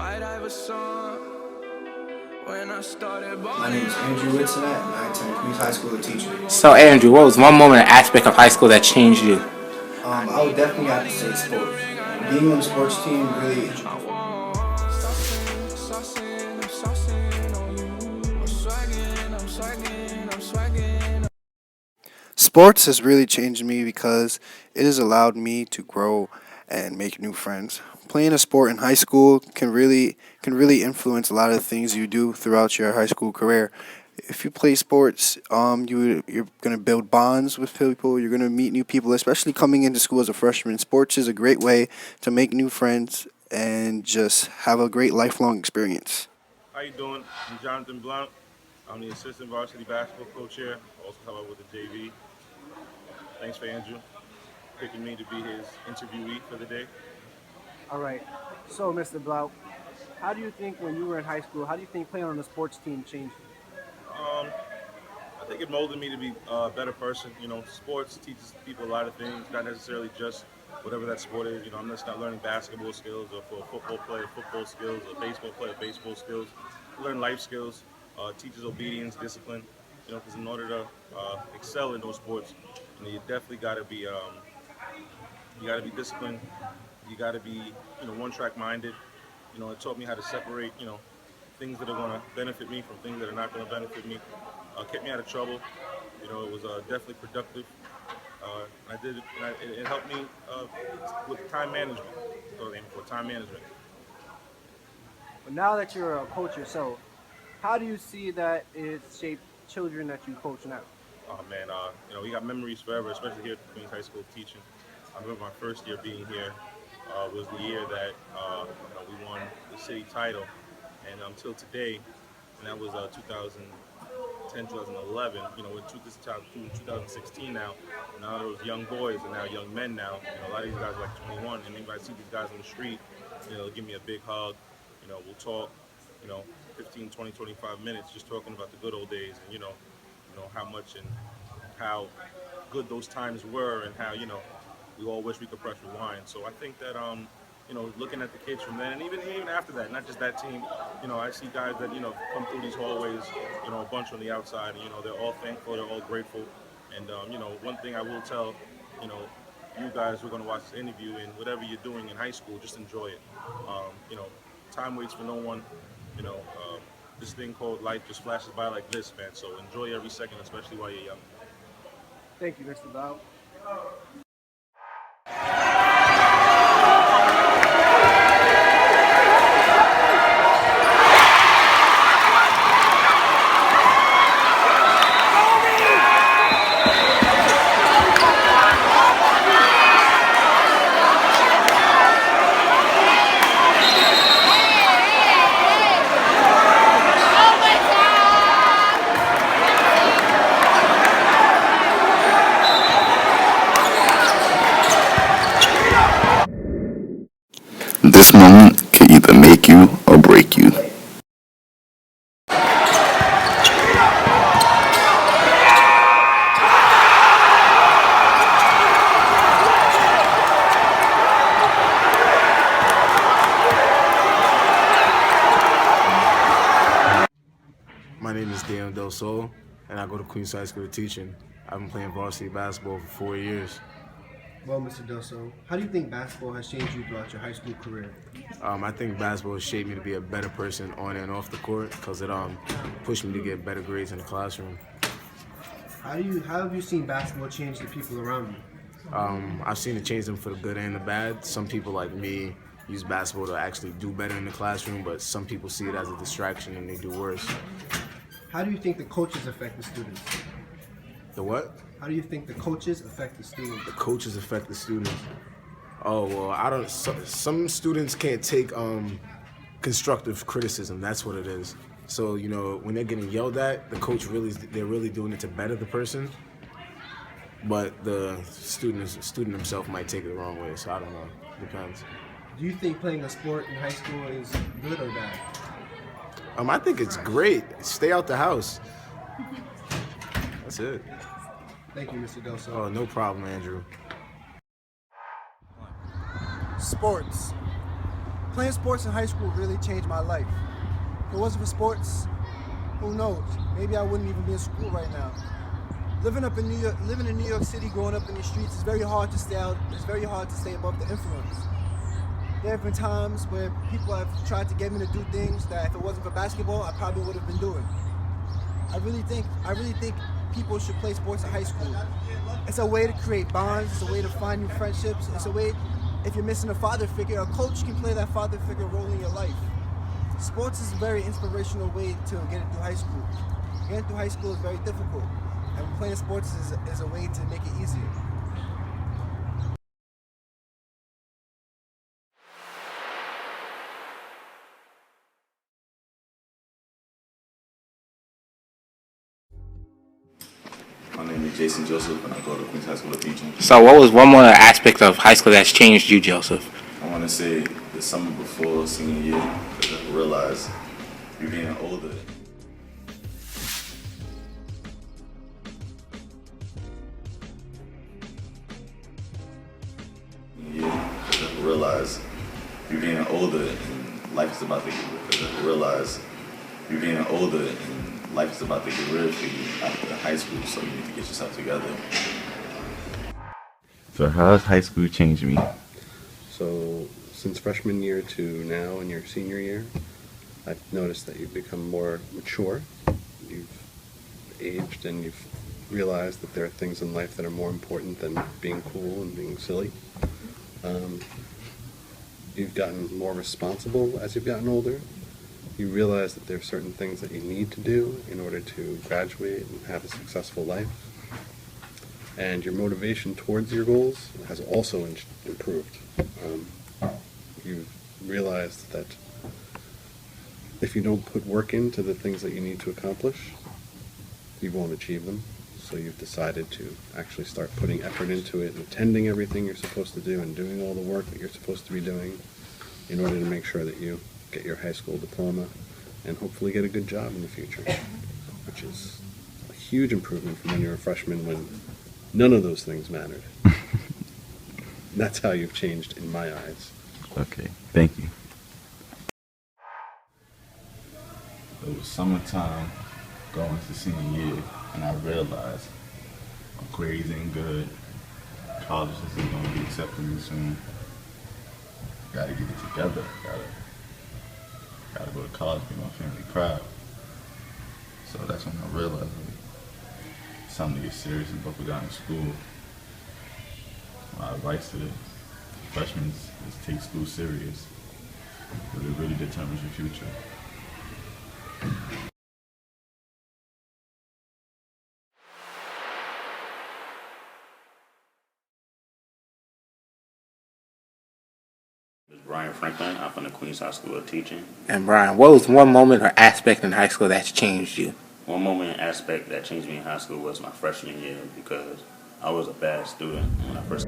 My name is Andrew Whitson, and I attend Queens High School to teach. So, Andrew, what was one moment or aspect of high school that changed you? I would definitely have to say sports. Being on the sports team really. Sports has really changed me because it has allowed me to grow and make new friends. Playing a sport in high school can really influence a lot of the things you do throughout your high school career. If you play sports, you're gonna build bonds with people. You're gonna meet new people, especially coming into school as a freshman. Sports is a great way to make new friends and just have a great lifelong experience. How you doing? I'm Jonathan Blount. I'm the assistant varsity basketball coach here. Also help out with the JV. Thanks for Andrew picking me to be his interviewee for the day. All right. So, Mr. Blau, how do you think when you were in high school, how do you think playing on a sports team changed you? Um, I think it molded me to be a better person. You know, sports teaches people a lot of things, not necessarily just whatever that sport is. You know, I'm just not learning basketball skills, or for a football player, football skills, or baseball player, baseball skills. I learn life skills, teaches obedience, discipline. You know, because in order to excel in those sports, you know, you definitely you got to be disciplined. You got to be, you know, one-track minded. You know, it taught me how to separate, you know, things that are going to benefit me from things that are not going to benefit me. Kept me out of trouble. You know, it was definitely productive. It helped me with time management. That's what I'm aiming for, time management. But now that you're a coach yourself, how do you see that it's shaped children that you coach now? Oh man, you know, we got memories forever, especially here at Queens High School teaching. I remember my first year being here was the year that you know, we won the city title, and until today, and that was 2010, 2011. You know, this time 2016 now. Now those young boys are now young men now. You know, a lot of these guys are like 21, and if I see these guys on the street, you know, they'll give me a big hug. You know, we'll talk. You know, 15, 20, 25 minutes just talking about the good old days, and you know how much and how good those times were, and how, you know, we all wish we could press rewind. So I think that you know, looking at the kids from then, and even after that, not just that team, you know, I see guys that, you know, come through these hallways, you know, a bunch on the outside, and, you know, they're all thankful, they're all grateful, and you know, one thing I will tell, you know, you guys who are going to watch this interview, and whatever you're doing in high school, just enjoy it. You know, time waits for no one. You know, this thing called life just flashes by like this, man. So enjoy every second, especially while you're young. Thank you, Mr. Blau. This moment can either make you or break you. My name is Dan Del Sol, and I go to Queens High School teaching. I've been playing varsity basketball for 4 years. Well, Mr. Doso, how do you think basketball has changed you throughout your high school career? I think basketball has shaped me to be a better person on and off the court because it pushed me to get better grades in the classroom. How have you seen basketball change the people around you? I've seen it change them for the good and the bad. Some people like me use basketball to actually do better in the classroom, but some people see it as a distraction and they do worse. How do you think the coaches affect the students? The what? How do you think the coaches affect the students? The coaches affect the students. Oh, well, I don't. Some students can't take constructive criticism. That's what it is. So, you know, when they're getting yelled at, they're really doing it to better the person. But the student himself might take it the wrong way. So I don't know. Depends. Do you think playing a sport in high school is good or bad? I think it's great. Stay out the house. That's it. Thank you, Mr. Doso. Oh, no problem, Andrew. Sports. Playing sports in high school really changed my life. If it wasn't for sports, who knows? Maybe I wouldn't even be in school right now. Living in New York City, growing up in the streets, it's very hard to stay out. It's very hard to stay above the influence. There have been times where people have tried to get me to do things that if it wasn't for basketball, I probably would have been doing. I really think people should play sports in high school. It's a way to create bonds. It's a way to find new friendships. It's a way, if you're missing a father figure, a coach can play that father figure role in your life. Sports is a very inspirational way to get into high school. Getting through high school is very difficult, and playing sports is a way to make it easier. My name is Jason Joseph, and I go to Queens High School of Teaching. So, what was one more aspect of high school that's changed you, Joseph? I want to say the summer before senior year, because I realized you're getting older. Because I realized you're getting older and life is about to get real. Because I realized you're getting older and life is about to get real for you after high school, so you need to get yourself together. So how has high school changed me? So since freshman year to now in your senior year, I've noticed that you've become more mature. You've aged and you've realized that there are things in life that are more important than being cool and being silly. You've gotten more responsible as you've gotten older. You realize that there are certain things that you need to do in order to graduate and have a successful life. And your motivation towards your goals has also improved. You've realized that if you don't put work into the things that you need to accomplish, you won't achieve them. So you've decided to actually start putting effort into it and attending everything you're supposed to do and doing all the work that you're supposed to be doing in order to make sure that you get your high school diploma and hopefully get a good job in the future, which is a huge improvement from when you were a freshman when none of those things mattered. That's how you've changed in my eyes. Okay, thank you. It was summertime going to senior year, and I realized my grades ain't good. College isn't going to be accepting me soon. Gotta get it together. Gotta go to college, make my family proud. So that's when I realized it's time to get serious and buckle down in school. My advice to freshmen is take school serious, because it really determines your future. Brian Franklin. I'm from the Queens High School of Teaching. And Brian, what was one moment or aspect in high school that's changed you? One moment and aspect that changed me in high school was my freshman year, because I was a bad student when I first